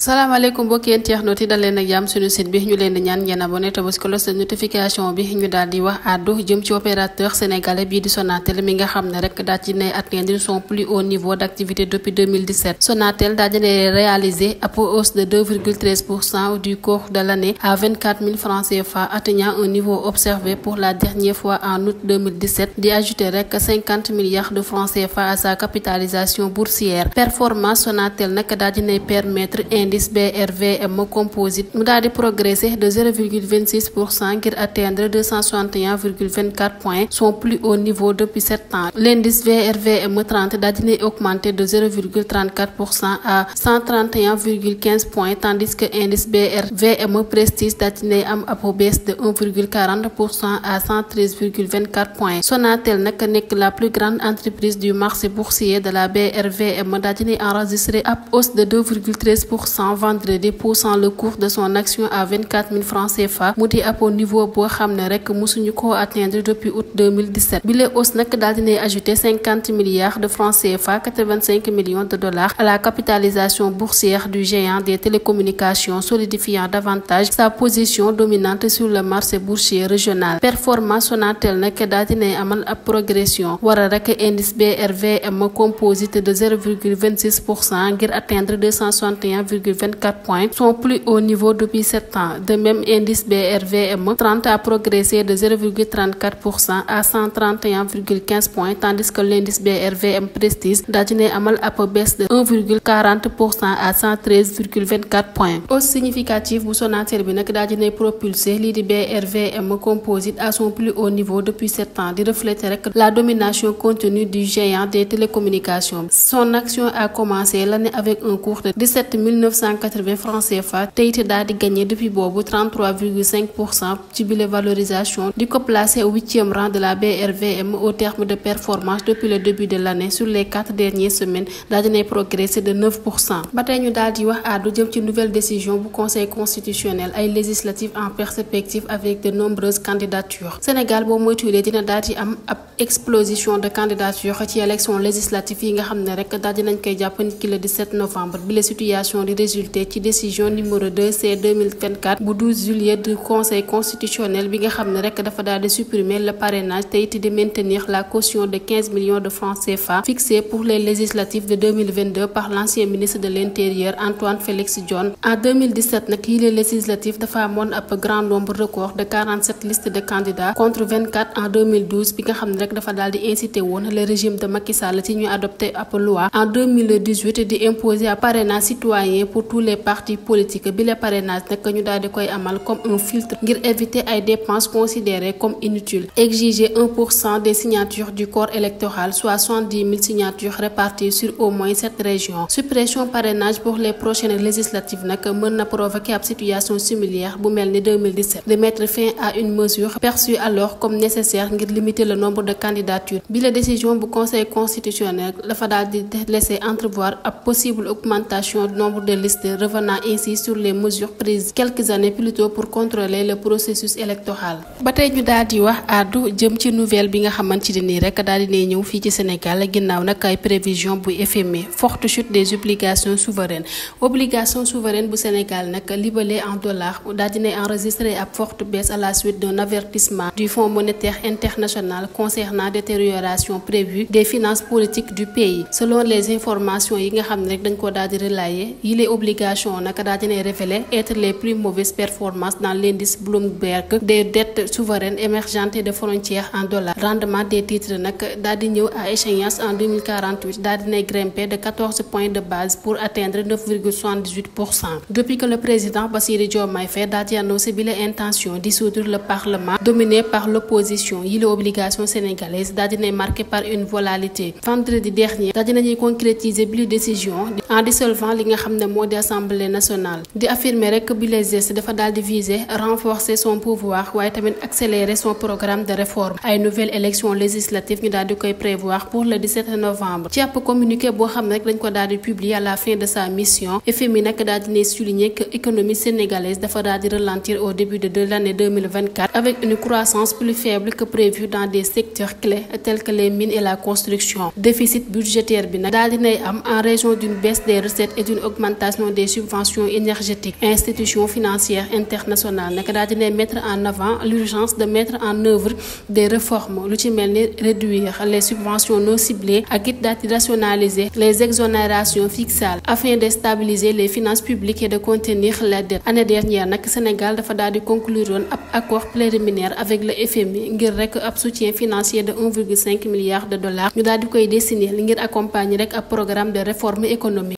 salaamaaleykum mbokki internautes yi dal leen ak jàmm suñu site bi ñu leen di ñaan ngeen abonné te bës cloche de notification bi ñu daal di wax àddu jëm ci opérateur sénégalais bii di Sonatel mi nga xam ne rek daal di nay atteindre son plus haut niveau d'activité depuis 2017. Sonatel daal di nay réaliser ab hausse de 2,13% du cours de l'année à 24 000 francs CFA, atteignant un niveau observé pour la dernière fois en août 2017, di ajouter rek 50 milliards de francs CFA à sa capitalisation boursière. Performance Sonatel nag daal di nay permettre indice BRVM composite mu daal di progresser de 0,26% ngir atteindre 261,24 points, son plus haut niveau depuis 7 ans. L'indice BRVM 30 daal di augmenté de 0,34% à 131,15 points, tandis que indice BRVM Prestige daal di am ab baisse de 1,40% à 113,24 points. Sonatel nag nekk la plus grande entreprise du marché boursier de la BRVM daal di enregistré ab hausse de 2,13% vendredi, poussant le cours de son action à 24 000 francs CFA, mu di ab niveau boo xam ne rek musuñu ko atteindre depuis août 2017. bi la hausse nag daal dinay ajouté 50 milliards de francs CFA, 85 millions de dollars à la capitalisation boursière du géant des télécommunications, solidifiant davantage sa position dominante sur le marché boursier régional. Performance Sonatel nag daal dinay amal ab progression wara rek indice BRVM composite de 0,26% ngir atteindre 261,24 points, son plus haut niveau depuis 7 ans. De même, indice BRVM 30 a progressé de 0,34% à 131,15 points, tandis que l'indice BRVM Prestige daal di amal ab baisse de 1,40% à 113,24 points. Hausse significative bu Sonatel bi nag daal di propulser lii di BRVM composite à son plus haut niveau depuis 7 ans, di refléter rek la domination continue du géant des télécommunications. Son action a commencé l'année avec un cours de 17 980 francs CFA, te it daal di gagné depuis boobu 33,5% ci bile valorisation, di ko placé au 8e rang de la BRVM au terme de performance depuis le début de l'année. Sur les 4 dernières semaines daal dinay progressé de 9%. ba tey ñu daal di wax àddu jëm ci nouvelle décision bu conseil constitutionnel ay législatives en perspective avec de nombreuses candidatures. Sénégal boo moytuwulee dina daal di am ab explosion de candidatures ci élection législative yi nga xam ne rek daal dinañ koy jàpp nit ki le 17 novembre. bi la situation di résulté ci décision numéro 2C 2024 bu 12 juillet du conseil constitutionnel bi nga xam ne rek dafa daal di supprimer le parrainage te it di maintenir la caution de 15 millions de francs CFA fixée pour les législatives de 2022 par l'ancien ministre de l'Intérieur Antoine Félix Diome. En 2017 nag yi les législatives dafa amoon ab grand nombre record de 47 listes de candidats contre 24 en 2012 bi nga xam ne rek dafa daal di incité woon le régime de Macky Sall ci ñu adopté ab loi en 2018 di imposer à parrainage citoyen pour tous les partis politiques. bi le parrainage nag ñu daal di koy amal comme un filtre ngir éviter ay dépenses considérées comme inutiles. Exiger 1% des signatures du corps électoral, soit 70 000 signatures réparties sur au moins 7 régions. Suppression parrainage pour les prochaines législatives nag mën na provoquer ab situation similaire bu mel ni 2017, de mettre fin à une mesure perçue alors comme nécessaire ngir limiter le nombre de candidatures. bi la décision bu conseil constitutionnel dafa daal di laisser entrevoir ab possible augmentation du nombre de listes, revenant ainsi sur les mesures prises quelques années plus tôt pour contrôler le processus électoral. ba tey ñu daal di wax àddu jëm ci nouvelle bi nga xamante ne nii rek daal di ñëw fii ci Sénégal ginnaaw nag ay prévision bu FMI, forte chute des obligations souveraines. Obligation souveraine bu Sénégal nag libellé en dollars daal di enregistré ab forte baisse à la suite d'un avertissement du Fonds monétaire international concernant détérioration prévue des finances politiques du pays. Selon les informations yi nga xam ne rek dañ ko daal di relayer, yi les obligations naka daal dina révéler être les plus mauvaises performances dans l'indice Bloomberg des dettes souveraines émergentes de frontières en dollars. Rendement des titres nag daal di ñëw à échéance en 2048 daal dina grimper de 14 points de base pour atteindre 9,78%. Depuis que le président Bassirou Diomaye Faye daal di annoncé bi la intention dissoudre le parlement dominé par l'opposition, yi les obligations sénégalaises daal dina marqué par une volatilité. Vendredi dernier daal dinañuy concrétiser bi la décision en dissolvant li nga xam ne moo di assemblée nationale, di affirmer rek bi les gestes dafa daal di viser renforcer son pouvoir waaye tamit accélérer son programme de réforme. ay nouvelles élections législatives ñu daal di koy prévoir pour le 17 novembre. ci ab communiqué boo xam ne rek dañ ko daal di publier à la fin de sa mission. FMI nag daal di souligner que l'économie sénégalaise dafa daal di ralentir au début de l'année 2024 avec une croissance plus faible que prévu dans des secteurs clés tels que les mines et la construction. Déficit budgétaire bi nag daal di nay am en raison d'une baisse des recettes et d'une augmentation limitation des subventions énergétiques. Institutions financières internationales nag daal dina mettre en avant l'urgence de mettre en œuvre des réformes lu ci mel ni réduire les subventions non ciblées ak it daal di rationaliser les exonérations fiscales afin de stabiliser les finances publiques et de contenir la dette. Année dernière nag Sénégal dafa daal di conclure woon ab accord préliminaire avec le FMI ngir rek ab soutien financier de 1,5 milliard de dollars ñu daal di koy destiné ngir accompagner rek ab programme de réforme économique.